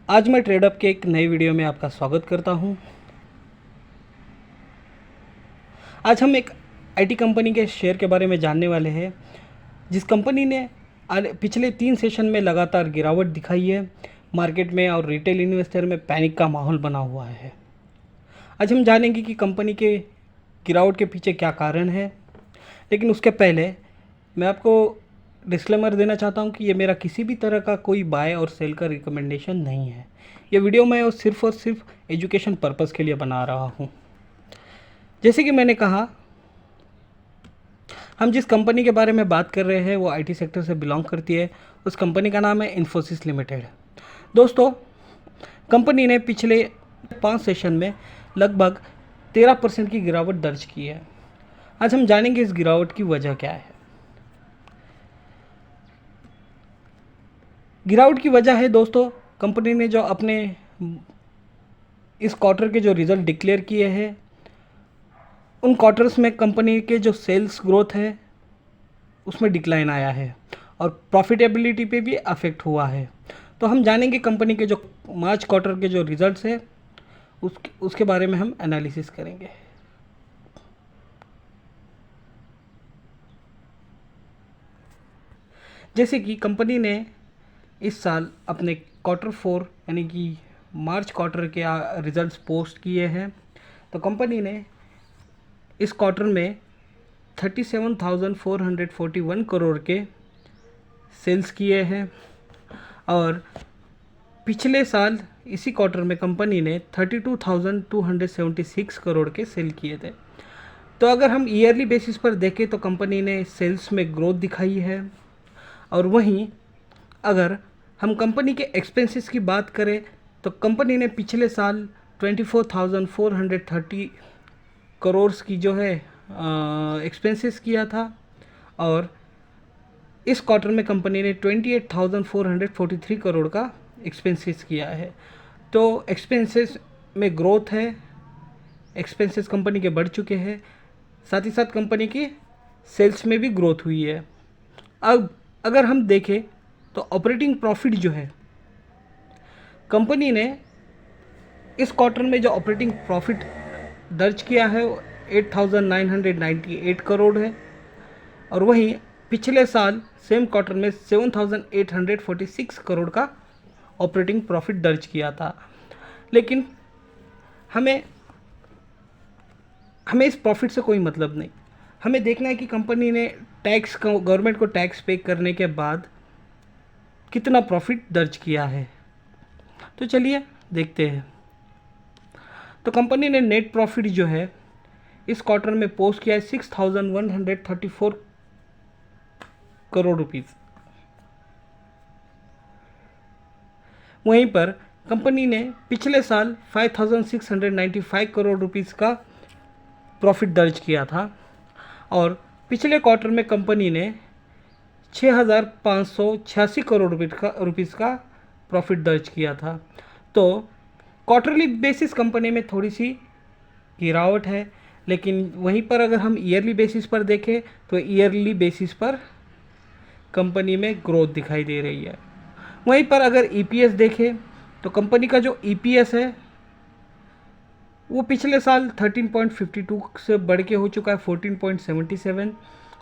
आज मैं ट्रेडअप के एक नई वीडियो में आपका स्वागत करता हूं। आज हम एक आईटी कंपनी के शेयर के बारे में जानने वाले हैं, जिस कंपनी ने पिछले 3 सेशन में लगातार गिरावट दिखाई है। मार्केट में और रिटेल इन्वेस्टर में पैनिक का माहौल बना हुआ है। आज हम जानेंगे कि कंपनी के गिरावट के पीछे क्या कारण है, लेकिन उसके पहले मैं आपको डिस्क्लेमर देना चाहता हूं कि ये मेरा किसी भी तरह का कोई बाय और सेल का रिकमेंडेशन नहीं है। ये वीडियो मैं और सिर्फ एजुकेशन पर्पज़ के लिए बना रहा हूं। जैसे कि मैंने कहा, हम जिस कंपनी के बारे में बात कर रहे हैं वो आईटी सेक्टर से बिलोंग करती है। उस कंपनी का नाम है इन्फोसिस लिमिटेड। दोस्तों, कंपनी ने पिछले 5 सेशन में लगभग 13% की गिरावट दर्ज की है। आज हम जानेंगे इस गिरावट की वजह क्या है। गिरावट की वजह है दोस्तों, कंपनी ने जो अपने इस क्वार्टर के जो रिज़ल्ट डिक्लेयर किए हैं, उन क्वार्टर्स में कंपनी के जो सेल्स ग्रोथ है उसमें डिक्लाइन आया है और प्रॉफिटेबिलिटी पे भी अफेक्ट हुआ है। तो हम जानेंगे कंपनी के जो मार्च क्वार्टर के जो रिज़ल्ट्स है उसके बारे में हम एनालिसिस करेंगे। जैसे कि कंपनी ने इस साल अपने Q4 यानी कि मार्च क्वार्टर के रिज़ल्ट्स पोस्ट किए हैं। तो कंपनी ने इस क्वार्टर में 37,441 करोड़ के सेल्स किए हैं और पिछले साल इसी क्वार्टर में कंपनी ने 32,276 करोड़ के सेल किए थे। तो अगर हम ईयरली बेसिस पर देखें तो कंपनी ने सेल्स में ग्रोथ दिखाई है। और वहीं अगर हम कंपनी के एक्सपेंसेस की बात करें तो कंपनी ने पिछले साल 24,430 करोड़ की जो है एक्सपेंसेस किया था और इस क्वार्टर में कंपनी ने 28,443 करोड़ का एक्सपेंसेस किया है। तो एक्सपेंसेस में ग्रोथ है, एक्सपेंसेस कंपनी के बढ़ चुके हैं, साथ ही साथ कंपनी की सेल्स में भी ग्रोथ हुई है। अब अगर हम देखें तो ऑपरेटिंग प्रॉफिट जो है, कंपनी ने इस क्वार्टर में जो ऑपरेटिंग प्रॉफिट दर्ज किया है 8,998 करोड़ है और वहीं पिछले साल सेम क्वार्टर में 7,846 करोड़ का ऑपरेटिंग प्रॉफिट दर्ज किया था। लेकिन हमें इस प्रॉफिट से कोई मतलब नहीं। हमें देखना है कि कंपनी ने गवर्नमेंट को टैक्स पे करने के बाद कितना प्रॉफिट दर्ज किया है। तो चलिए देखते हैं। तो कंपनी ने नेट प्रॉफिट जो है इस क्वार्टर में पोस्ट किया है 6,134 करोड़ रुपीज़। वहीं पर कंपनी ने पिछले साल 5,695 करोड़ रुपीज़ का प्रॉफिट दर्ज किया था और पिछले क्वार्टर में कंपनी ने 6,586 करोड़ रुपीज़ का प्रॉफिट दर्ज किया था। तो क्वार्टरली बेसिस कंपनी में थोड़ी सी गिरावट है, लेकिन वहीं पर अगर हम ईयरली बेसिस पर देखें तो ईयरली बेसिस पर कंपनी में ग्रोथ दिखाई दे रही है। वहीं पर अगर ईपीएस देखें तो कंपनी का जो ईपीएस है वो पिछले साल 13.52 से बढ़ के हो चुका है 14.77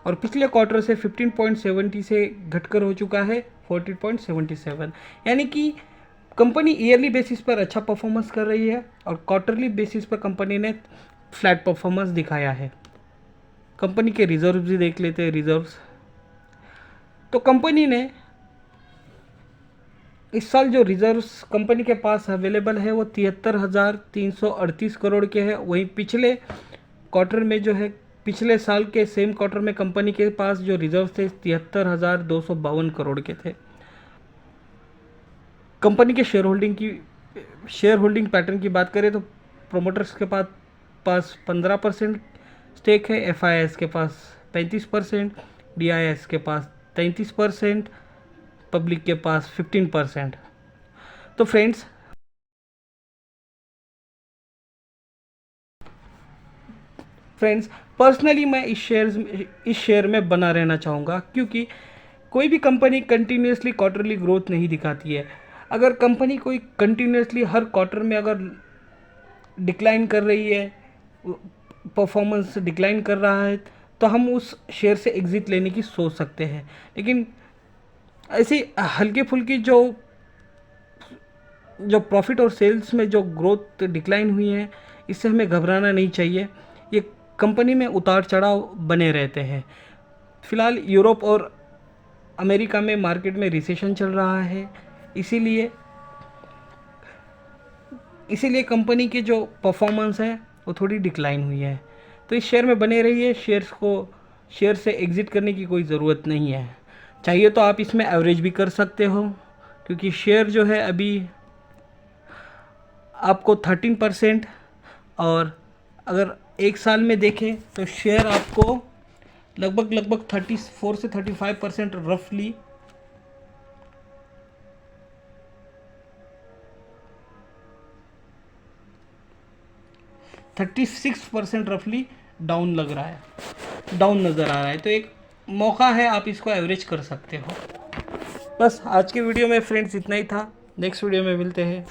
और पिछले क्वार्टर से 15.70 से घटकर हो चुका है 14.77। यानी कि कंपनी ईयरली बेसिस पर अच्छा परफॉर्मेंस कर रही है और क्वार्टरली बेसिस पर कंपनी ने फ्लैट परफॉर्मेंस दिखाया है। कंपनी के रिजर्व भी देख लेते हैं। रिजर्व्स तो कंपनी ने इस साल जो रिजर्व्स कंपनी के पास अवेलेबल है वो 73,338 करोड़ के हैं। वहीं पिछले क्वार्टर में जो है, पिछले साल के सेम क्वार्टर में कंपनी के पास जो रिजर्व थे 73,252 करोड़ के थे। कंपनी के शेयर होल्डिंग पैटर्न की बात करें तो प्रोमोटर्स के पास 15% स्टेक है, एफआईआईएस के पास 35%, डीआईएस के पास 33%, पब्लिक के पास 15%। तो फ्रेंड्स, पर्सनली मैं इस शेयर में बना रहना चाहूँगा, क्योंकि कोई भी कंपनी कंटिन्यूसली क्वार्टरली ग्रोथ नहीं दिखाती है। अगर कंपनी कोई कंटिन्यूसली हर क्वार्टर में अगर डिक्लाइन कर रही है, परफॉर्मेंस डिक्लाइन कर रहा है, तो हम उस शेयर से एग्ज़िट लेने की सोच सकते हैं। लेकिन ऐसी हल्की फुल्की जो प्रॉफिट और सेल्स में जो ग्रोथ डिक्लाइन हुई है, इससे हमें घबराना नहीं चाहिए। ये कंपनी में उतार चढ़ाव बने रहते हैं। फ़िलहाल यूरोप और अमेरिका में मार्केट में रिसेशन चल रहा है, इसीलिए कंपनी की जो परफॉर्मेंस है वो थोड़ी डिक्लाइन हुई है। तो इस शेयर में बने रहिए। शेयर से एग्ज़िट करने की कोई ज़रूरत नहीं है। चाहिए तो आप इसमें एवरेज भी कर सकते हो, क्योंकि शेयर जो है अभी आपको 13%, और अगर एक साल में देखें तो शेयर आपको लगभग 34 से 35% रफली 36% रफली डाउन लग रहा है, डाउन नज़र आ रहा है। तो एक मौका है, आप इसको एवरेज कर सकते हो। बस आज के वीडियो में फ्रेंड्स इतना ही था। नेक्स्ट वीडियो में मिलते हैं।